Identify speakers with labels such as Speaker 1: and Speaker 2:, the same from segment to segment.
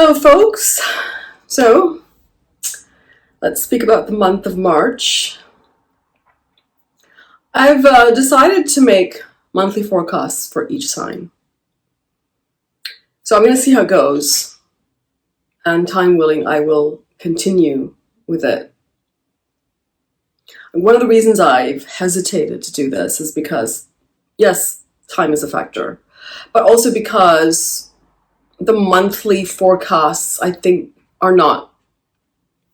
Speaker 1: Hello, folks. So, let's speak about the month of March. I've decided to make monthly forecasts for each sign. So I'm going to see how it goes. And time willing, I will continue with it. And one of the reasons I've hesitated to do this is because, yes, time is a factor, but also because the monthly forecasts, I think, are not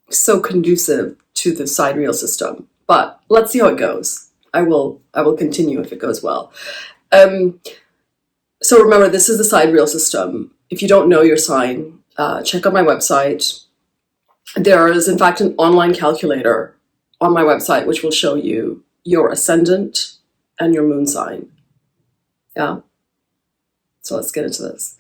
Speaker 1: so conducive to the sidereal system. But let's see how it goes. I will continue if it goes well. So remember, this is the sidereal system. If you don't know your sign, check out my website. There is, in fact, an online calculator on my website which will show you your ascendant and your moon sign. Yeah. So let's get into this.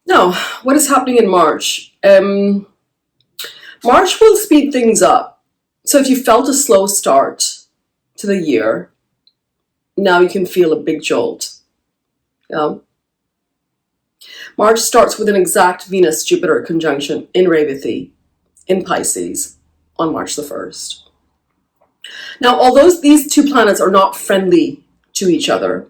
Speaker 1: Now, what is happening in March? March will speed things up. So if you felt a slow start to the year, now you can feel a big jolt. Yeah. March starts with an exact Venus-Jupiter conjunction in Revathi, in Pisces, on March the 1st. Now, although these two planets are not friendly to each other,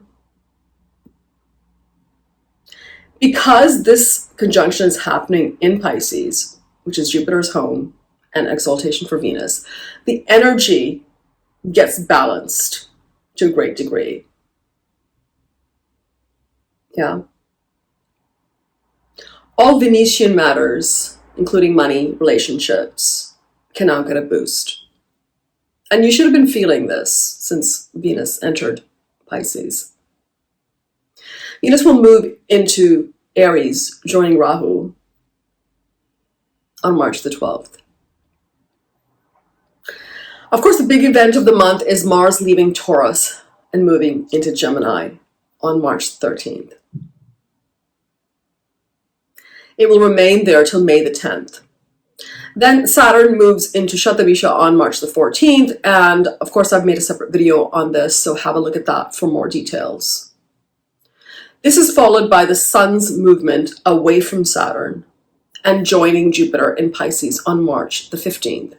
Speaker 1: because this conjunction is happening in Pisces, which is Jupiter's home and exaltation for Venus, the energy gets balanced to a great degree. Yeah. All Venetian matters, including money, relationships, can now get a boost. And you should have been feeling this since Venus entered Pisces. Venus will move into Aries, joining Rahu on March the 12th. Of course, the big event of the month is Mars leaving Taurus and moving into Gemini on March 13th. It will remain there till May the 10th. Then Saturn moves into Shatabisha on March the 14th, and of course I've made a separate video on this, so have a look at that for more details. This is followed by the Sun's movement away from Saturn and joining Jupiter in Pisces on March the 15th.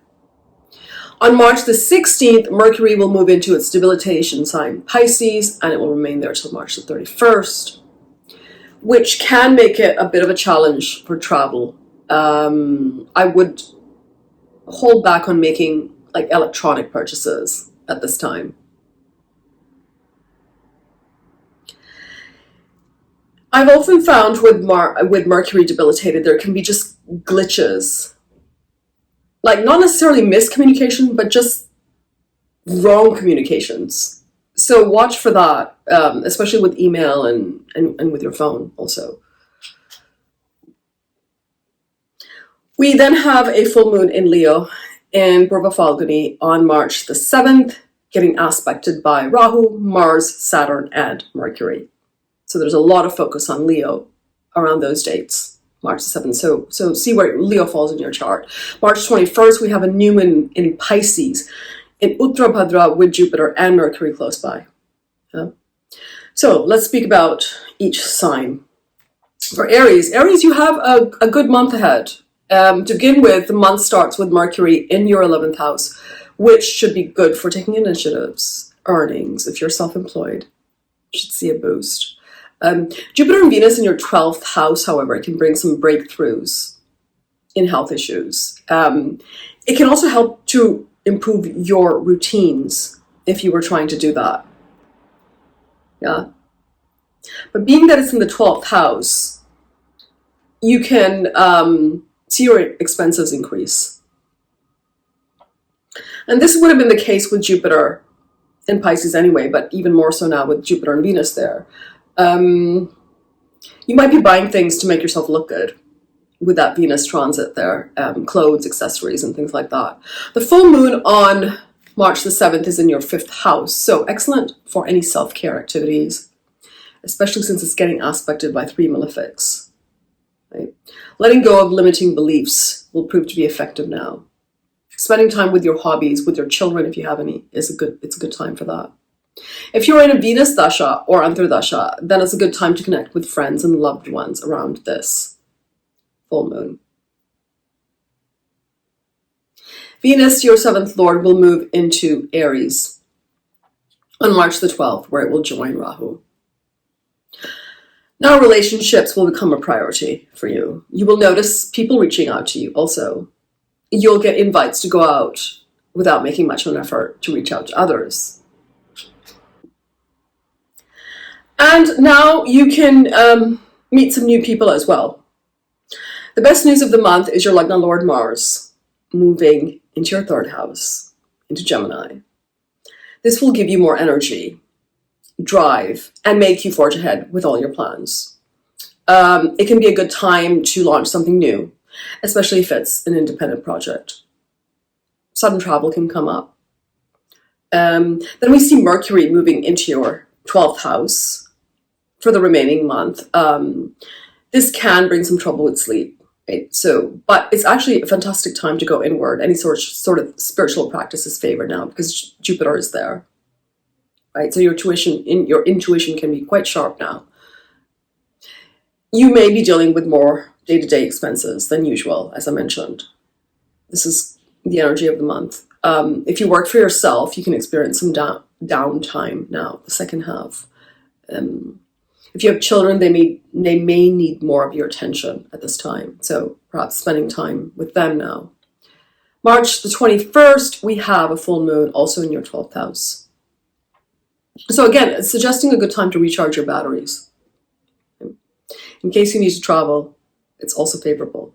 Speaker 1: On March the 16th, Mercury will move into its debilitation sign Pisces, and it will remain there till March the 31st, which can make it a bit of a challenge for travel. I would hold back on making like electronic purchases at this time. I've often found with Mercury debilitated, there can be just glitches. Like not necessarily miscommunication, but just wrong communications. So watch for that, especially with email and with your phone also. We then have a full moon in Leo in Purva Falguni on March the 7th, getting aspected by Rahu, Mars, Saturn, and Mercury. So there's a lot of focus on Leo around those dates, March the 7th. So see where Leo falls in your chart. March 21st, we have a new moon in Pisces, in Uttarabhadra with Jupiter and Mercury close by. Yeah. So let's speak about each sign. For Aries, you have a good month ahead. To begin with, the month starts with Mercury in your 11th house, which should be good for taking initiatives, earnings. If you're self-employed, you should see a boost. Jupiter and Venus in your 12th house, however, can bring some breakthroughs in health issues. It can also help to improve your routines if you were trying to do that. Yeah. But being that it's in the 12th house, you can see your expenses increase. And this would have been the case with Jupiter in Pisces anyway, but even more so now with Jupiter and Venus there. You might be buying things to make yourself look good with that Venus transit there, clothes, accessories, and things like that. The full moon on March the 7th is in your 5th house, so excellent for any self-care activities, especially since it's getting aspected by 3 malefics. Right? Letting go of limiting beliefs will prove to be effective now. Spending time with your hobbies, with your children, if you have any, it's a good time for that. If you're in a Venus dasha or Antardasha, then it's a good time to connect with friends and loved ones around this full moon. Venus, your seventh lord, will move into Aries on March the 12th, where it will join Rahu. Now relationships will become a priority for you. You will notice people reaching out to you also. You'll get invites to go out without making much of an effort to reach out to others. And now you can meet some new people as well. The best news of the month is your Lagna Lord Mars moving into your third house, into Gemini. This will give you more energy, drive, and make you forge ahead with all your plans. It can be a good time to launch something new, especially if it's an independent project. Sudden travel can come up. Then we see Mercury moving into your 12th house for the remaining month. This can bring some trouble with sleep. Right? But it's actually a fantastic time to go inward. Any sort of spiritual practice is favored now because Jupiter is there. Right? So your intuition can be quite sharp now. You may be dealing with more day-to-day expenses than usual, as I mentioned. This is the energy of the month. If you work for yourself, you can experience some downtime now, the second half. If you have children, they may need more of your attention at this time. So perhaps spending time with them now. March the 21st, we have a full moon also in your 12th house. So again, it's suggesting a good time to recharge your batteries. In case you need to travel, it's also favorable.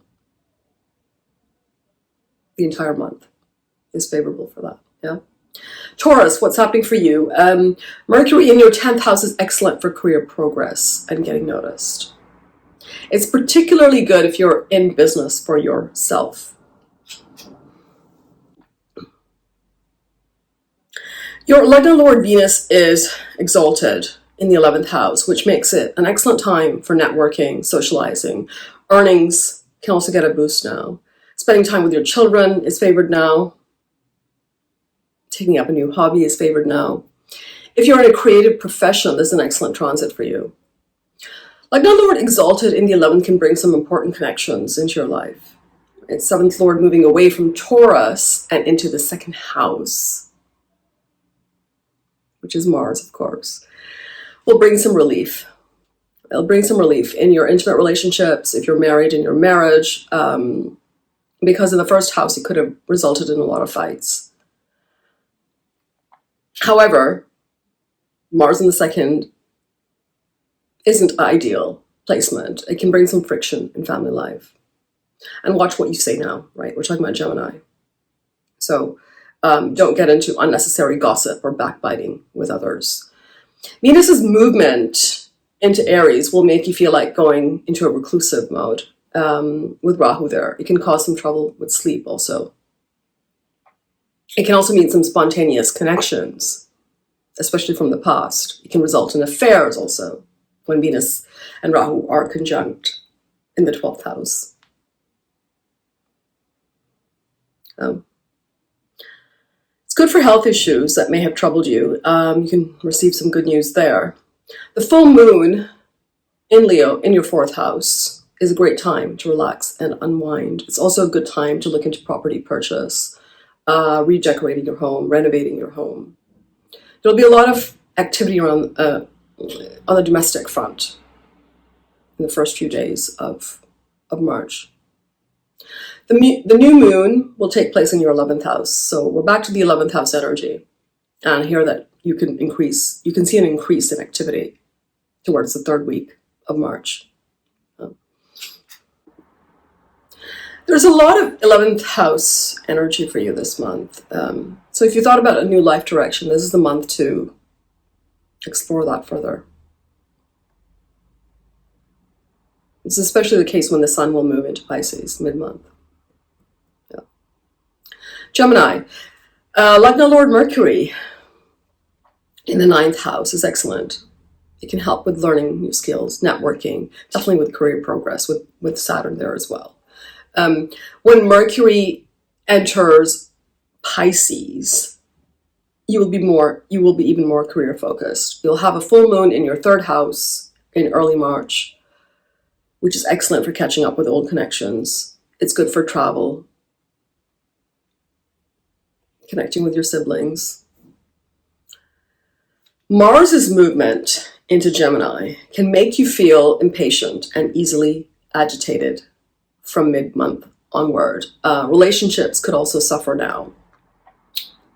Speaker 1: The entire month is favorable for that, yeah? Taurus, what's happening for you? Mercury in your 10th house is excellent for career progress and getting noticed. It's particularly good if you're in business for yourself. Your Lagna Lord Venus is exalted in the 11th house, which makes it an excellent time for networking, socializing. Earnings can also get a boost now. Spending time with your children is favored now. Taking up a new hobby is favored now. If you're in a creative profession, there's an excellent transit for you. Lagna Lord exalted in the 11th can bring some important connections into your life. It's 7th Lord moving away from Taurus and into the 2nd house, which is Mars, of course, will bring some relief. It'll bring some relief in your intimate relationships, if you're married in your marriage, because in the 1st house, it could have resulted in a lot of fights. However, Mars in the 2nd isn't an ideal placement. It can bring some friction in family life. And watch what you say now, right? We're talking about Gemini. So don't get into unnecessary gossip or backbiting with others. Venus's movement into Aries will make you feel like going into a reclusive mode with Rahu there. It can cause some trouble with sleep also. It can also mean some spontaneous connections, especially from the past. It can result in affairs also when Venus and Rahu are conjunct in the 12th house. It's good for health issues that may have troubled you. You can receive some good news there. The full moon in Leo in your 4th house is a great time to relax and unwind. It's also a good time to look into property purchase. Redecorating your home, renovating your home. There'll be a lot of activity around on the domestic front in the first few days of March. The new moon will take place in your 11th house. So we're back to the 11th house energy. And here that you can see an increase in activity towards the 3rd week of March. There's a lot of 11th house energy for you this month. So if you thought about a new life direction, this is the month to explore that further. It's especially the case when the sun will move into Pisces mid-month. Yeah. Gemini, Lagna Lord Mercury in the 9th house is excellent. It can help with learning new skills, networking, definitely with career progress with Saturn there as well. When Mercury enters Pisces, you will be even more career focused. You'll have a full moon in your third house in early March, which is excellent for catching up with old connections. It's good for travel, connecting with your siblings. Mars's movement into Gemini can make you feel impatient and easily agitated from mid-month onward. Relationships could also suffer now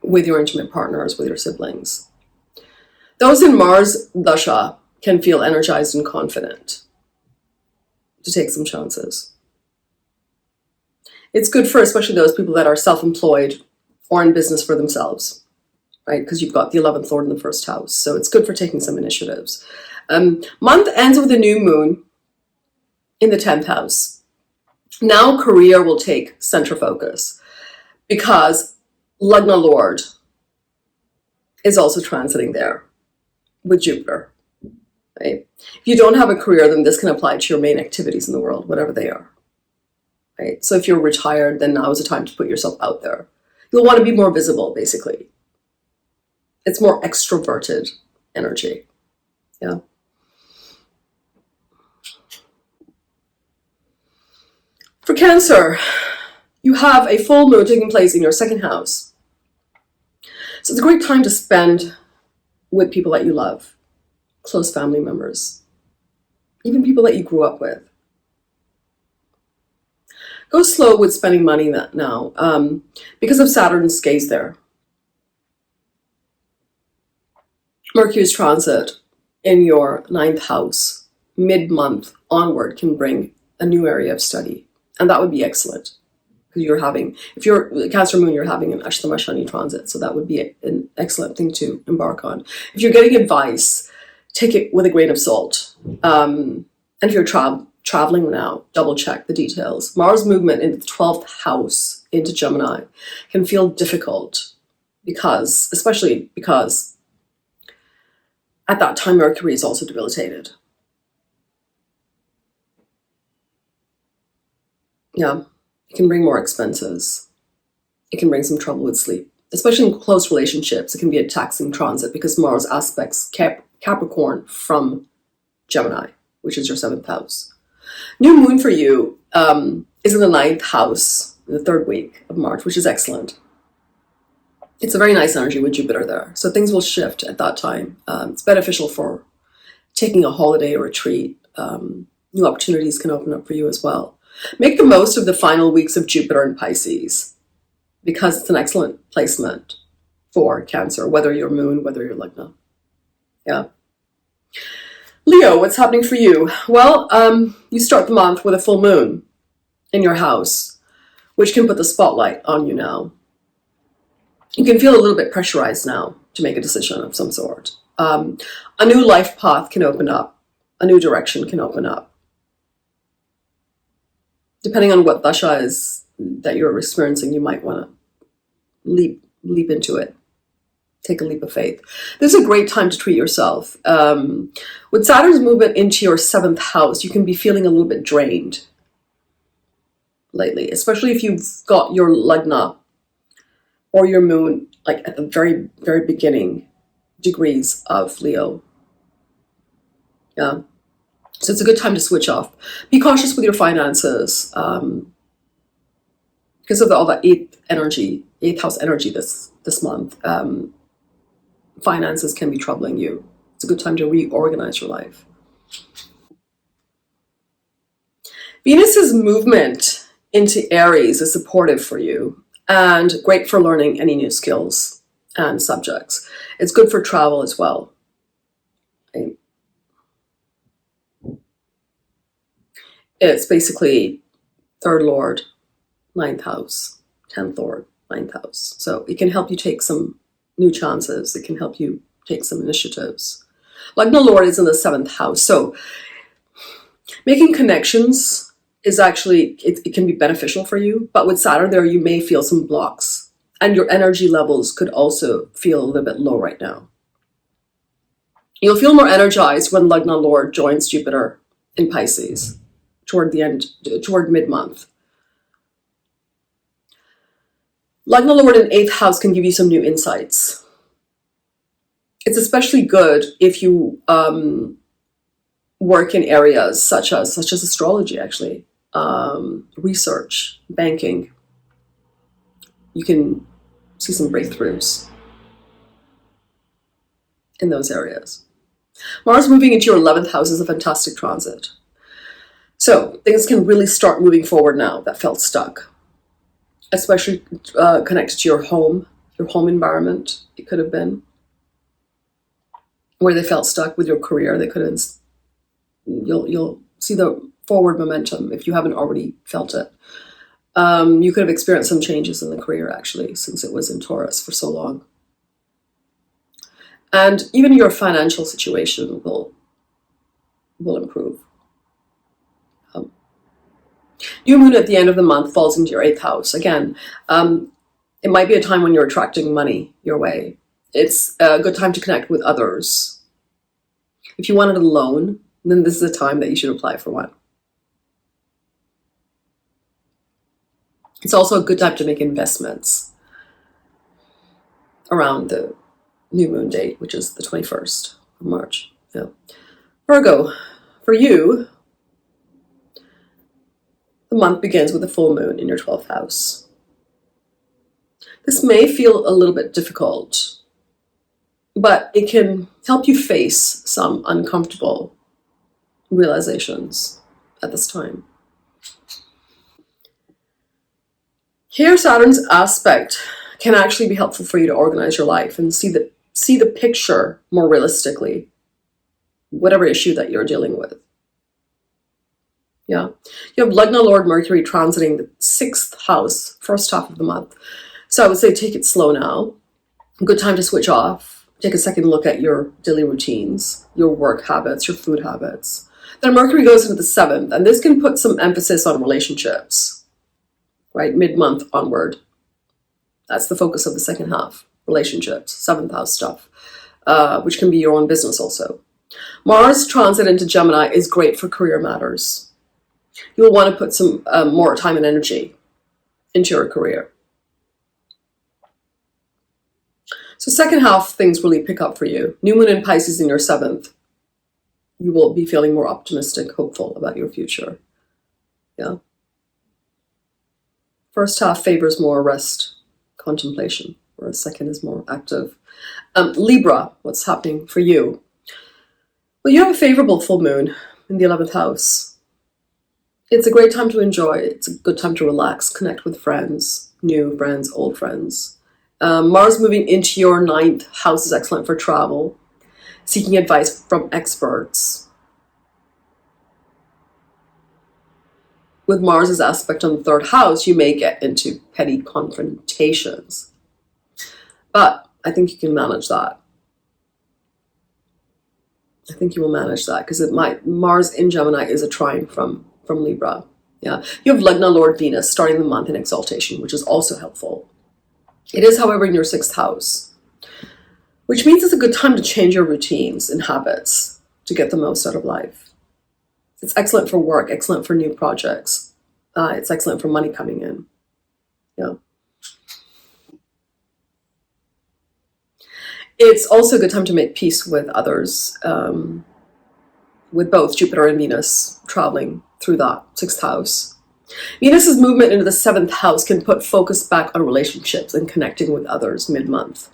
Speaker 1: with your intimate partners, with your siblings. Those in Mars Dasha can feel energized and confident to take some chances. It's good for especially those people that are self-employed or in business for themselves, right? Because you've got the 11th Lord in the first house. So it's good for taking some initiatives. Month ends with a new moon in the 10th house. Now career will take center focus because Lagna Lord is also transiting there with Jupiter. Right? If you don't have a career, then this can apply to your main activities in the world, whatever they are. Right? So if you're retired, then now is the time to put yourself out there. You'll want to be more visible, basically. It's more extroverted energy. Yeah. For Cancer, you have a full moon taking place in your second house. So it's a great time to spend with people that you love, close family members, even people that you grew up with. Go slow with spending money now because of Saturn's gaze there. Mercury's transit in your 9th house, mid-month onward, can bring a new area of study. And that would be excellent. If you're Cancer moon, you're having an Ashtama Shani transit. So that would be an excellent thing to embark on. If you're getting advice, take it with a grain of salt. And if you're traveling now, double check the details. Mars movement into the 12th house into Gemini can feel difficult especially because at that time Mercury is also debilitated. Yeah. It can bring more expenses. It can bring some trouble with sleep, especially in close relationships. It can be a taxing transit because Mars aspects Capricorn from Gemini, which is your 7th house. New moon for you is in the 9th house in the 3rd week of March, which is excellent. It's a very nice energy with Jupiter there. So things will shift at that time. It's beneficial for taking a holiday or retreat. New opportunities can open up for you as well. Make the most of the final weeks of Jupiter in Pisces because it's an excellent placement for Cancer, whether you're moon, whether you're Lagna. Yeah. Leo, what's happening for you? Well, you start the month with a full moon in your house, which can put the spotlight on you now. You can feel a little bit pressurized now to make a decision of some sort. A new life path can open up. A new direction can open up. Depending on what dasha is that you're experiencing, you might want to leap into it. Take a leap of faith. This is a great time to treat yourself. With Saturn's movement into your 7th house, you can be feeling a little bit drained lately, especially if you've got your Lagna or your moon like at the very, very beginning degrees of Leo. Yeah. So it's a good time to switch off. Be cautious with your finances because of all that 8th house energy this month. Finances can be troubling you. It's a good time to reorganize your life. Venus's movement into Aries is supportive for you and great for learning any new skills and subjects. It's good for travel as well. Okay. It's basically 3rd Lord, 9th house, 10th Lord, 9th house. So it can help you take some new chances. It can help you take some initiatives. Lagna Lord is in the 7th house. So making connections is actually, it can be beneficial for you. But with Saturn there, you may feel some blocks. And your energy levels could also feel a little bit low right now. You'll feel more energized when Lagna Lord joins Jupiter in Pisces toward mid-month. Lagna Lord in 8th house can give you some new insights. It's especially good if you work in areas such as astrology, actually, research, banking. You can see some breakthroughs in those areas. Mars moving into your 11th house is a fantastic transit. So things can really start moving forward now that felt stuck, especially connected to your home environment. It could have been where they felt stuck with your career. They could have. You'll see the forward momentum if you haven't already felt it. You could have experienced some changes in the career, actually, since it was in Taurus for so long. And even your financial situation will improve. New moon at the end of the month falls into your 8th house. Again, it might be a time when you're attracting money your way. It's a good time to connect with others. If you wanted a loan, then this is a time that you should apply for one. It's also a good time to make investments around the new moon date, which is the 21st of March. Yeah. Virgo, for you, the month begins with a full moon in your 12th house. This may feel a little bit difficult, but it can help you face some uncomfortable realizations at this time. Here, Saturn's aspect can actually be helpful for you to organize your life and see the picture more realistically, whatever issue that you're dealing with. Yeah. You have Lagna Lord Mercury transiting the 6th house, first half of the month. So I would say take it slow now. A good time to switch off. Take a second look at your daily routines, your work habits, your food habits. Then Mercury goes into the 7th, and this can put some emphasis on relationships, right? Mid-month onward. That's the focus of the second half. Relationships, 7th house stuff, which can be your own business also. Mars transit into Gemini is great for career matters. You'll want to put some more time and energy into your career. So second half, things really pick up for you. New moon in Pisces in your 7th. You will be feeling more optimistic, hopeful about your future. Yeah. First half favors more rest, contemplation, whereas second is more active. Libra, what's happening for you? Well, you have a favorable full moon in the 11th house. It's a great time to enjoy. It's a good time to relax, connect with friends, new friends, old friends. Mars moving into your 9th house is excellent for travel, seeking advice from experts. With Mars's aspect on the 3rd house, you may get into petty confrontations. But I think you can manage that. I think you will manage that because Mars in Gemini is a trine from Libra. Yeah, you have Lagna Lord Venus starting the month in exaltation, which is also helpful. It is, however, in your 6th house, which means it's a good time to change your routines and habits to get the most out of life. It's excellent for work, excellent for new projects. It's excellent for money coming in. Yeah. It's also a good time to make peace with others, with both Jupiter and Venus traveling through that 6th house. Venus's movement into the 7th house can put focus back on relationships and connecting with others mid-month.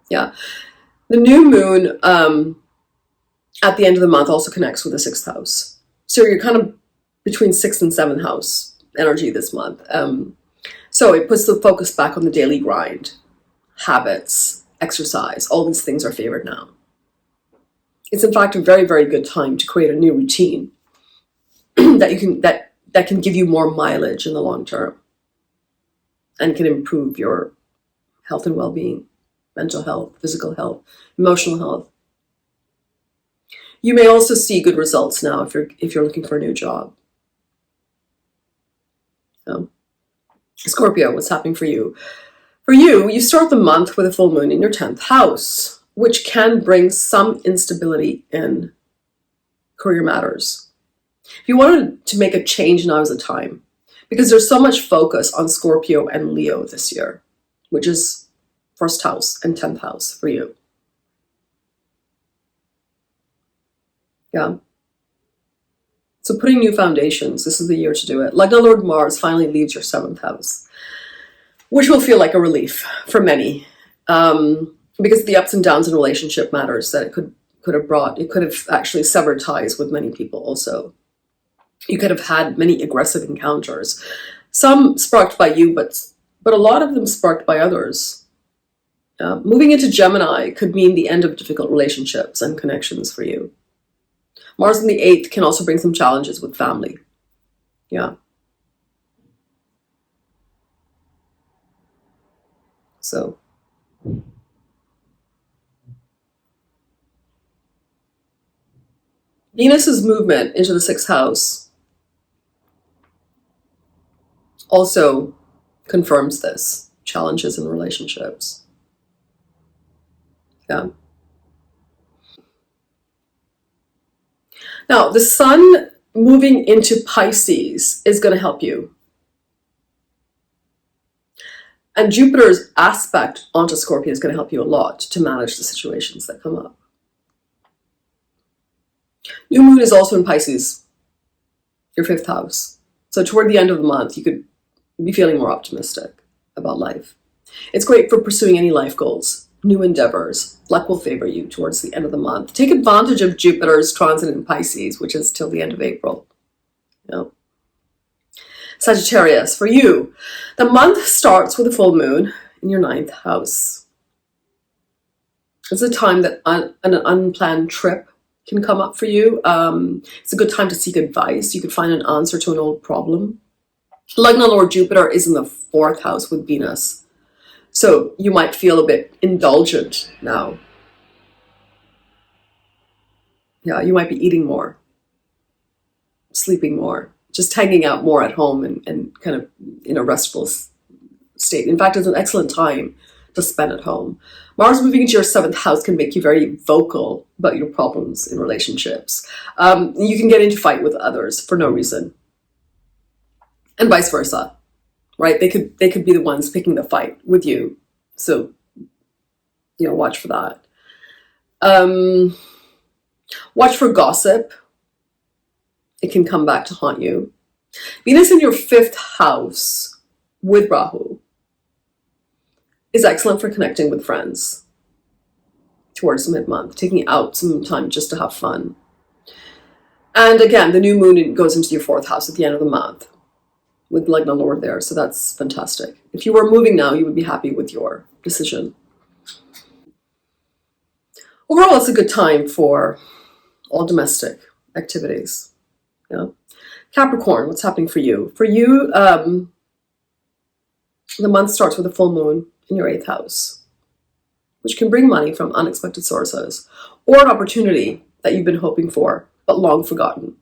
Speaker 1: Yeah. The new moon at the end of the month also connects with the 6th house. So you're kind of between 6th and 7th house energy this month. So it puts the focus back on the daily grind, habits, exercise. All these things are favored now. It's in fact a very, very good time to create a new routine that can give you more mileage in the long term and can improve your health and well-being, mental health, physical health, emotional health. You may also see good results now if you're looking for a new job. Scorpio, what's happening for you? For you, you start the month with a full moon in your 10th house, which can bring some instability in career matters. If you wanted to make a change, now is the time, because there's so much focus on Scorpio and Leo this year. which is first house and 10th house for you. Yeah. So putting new foundations, this is the year to do it. Lagna Lord Mars finally leaves your 7th house, which will feel like a relief for many, because of the ups and downs in relationship matters that it could have brought. It could have actually severed ties with many people also. You could have had many aggressive encounters, some sparked by you, but a lot of them sparked by others. Moving into Gemini could mean the end of difficult relationships and connections for you. Mars in the 8th can also bring some challenges with family. Yeah. So. Venus's movement into the 6th house also confirms this. Challenges in relationships. Yeah. Now, the sun moving into Pisces is going to help you. And Jupiter's aspect onto Scorpio is going to help you a lot to manage the situations that come up. New moon is also in Pisces, your 5th house. So toward the end of the month, you could be feeling more optimistic about life. It's great for pursuing any life goals, new endeavors. Luck will favor you towards the end of the month. Take advantage of Jupiter's transit in Pisces, which is till the end of April. Yeah. Sagittarius, for you, the month starts with a full moon in your 9th house. It's a time that an unplanned trip can come up for you. It's a good time to seek advice. You could find an answer to an old problem. Lagna Lord Jupiter is in the 4th house with Venus. So you might feel a bit indulgent now. Yeah, you might be eating more, sleeping more, just hanging out more at home and kind of in a restful state. In fact, it's an excellent time to spend at home. Mars moving into your 7th house can make you very vocal about your problems in relationships. You can get into fight with others for no reason. And vice versa, right? They could be the ones picking the fight with you. So, watch for that. Watch for gossip. It can come back to haunt you. Venus in your 5th house with Rahu is excellent for connecting with friends towards mid-month, taking out some time just to have fun. And again, the new moon goes into your 4th house at the end of the month with Lagna Lord there, so that's fantastic. If you were moving now, you would be happy with your decision. Overall, it's a good time for all domestic activities. Yeah. Capricorn, what's happening for you? For you, the month starts with a full moon in your 8th house, which can bring money from unexpected sources or an opportunity that you've been hoping for but long forgotten.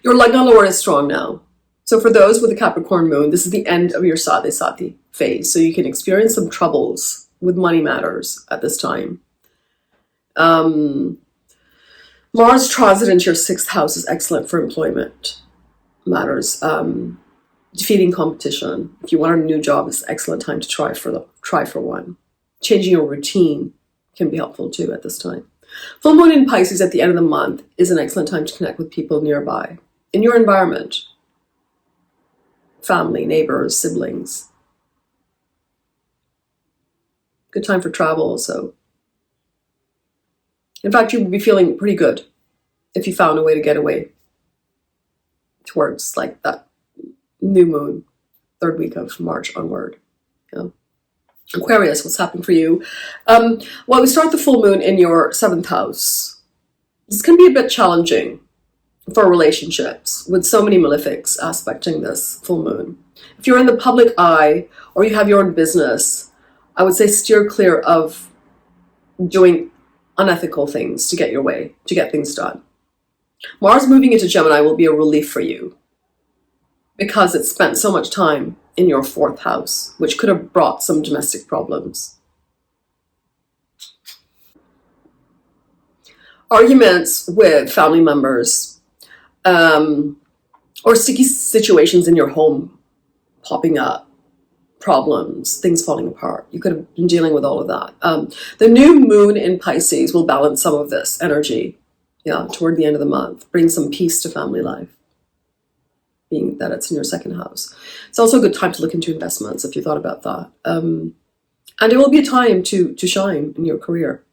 Speaker 1: Your Lagna Lord is strong now. So for those with a Capricorn moon, this is the end of your Sati phase. So you can experience some troubles with money matters at this time. Mars transit into your 6th house is excellent for employment matters. Defeating competition. If you want a new job, it's an excellent time to try for one. Changing your routine can be helpful too at this time. Full moon in Pisces at the end of the month is an excellent time to connect with people nearby, in your environment. Family, neighbors, siblings. Good time for travel also. In fact, you would be feeling pretty good if you found a way to get away towards like that new moon, 3rd week of March onward. Yeah. Aquarius, what's happening for you? Well, we start the full moon in your 7th house. This can be a bit challenging for relationships with so many malefics aspecting this full moon. If you're in the public eye or you have your own business, I would say steer clear of doing unethical things to get your way, to get things done. Mars moving into Gemini will be a relief for you because it spent so much time in your 4th house, which could have brought some domestic problems. Arguments with family members or sticky situations in your home popping up problems, things falling apart. You could have been dealing with all of that. The new moon in Pisces will balance some of this energy, toward the end of the month. Bring some peace to family life, being that it's in your second house. It's also a good time to look into investments if you thought about that. And it will be a time to shine in your career.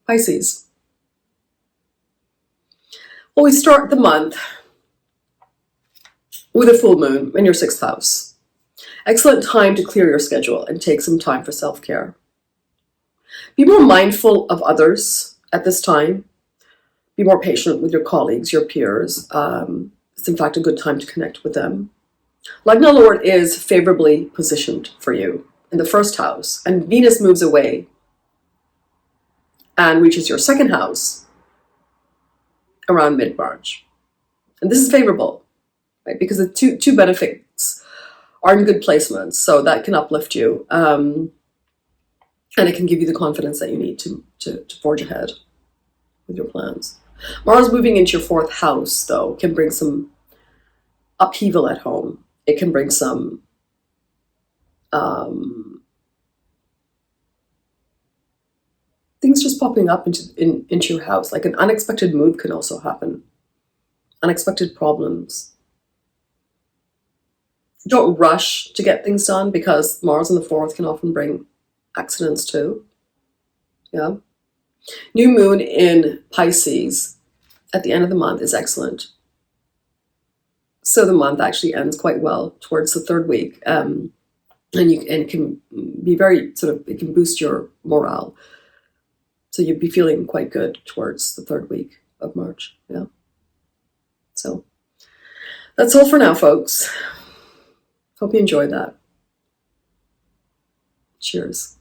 Speaker 1: Pisces. Well, we start the month with a full moon in your sixth house. Excellent time to clear your schedule and take some time for self-care. Be more mindful of others at this time. Be more patient with your colleagues, your peers. It's in fact a good time to connect with them. Lagna Lord is favorably positioned for you in the first house, and Venus moves away and reaches your second house around mid-March. And this is favorable, right? Because the two benefits are in good placements, so that can uplift you. And it can give you the confidence that you need to forge ahead with your plans. Mars moving into your fourth house, though, can bring some upheaval at home. It can bring some things just popping up into your house. Like an unexpected move can also happen. Unexpected problems. Don't rush to get things done, because Mars in the fourth can often bring accidents too. New moon in Pisces at the end of the month is excellent. So the month actually ends quite well towards the third week. And can be very it can boost your morale. So you'd be feeling quite good towards the third week of March. So that's all for now, folks. Hope you enjoyed that. Cheers.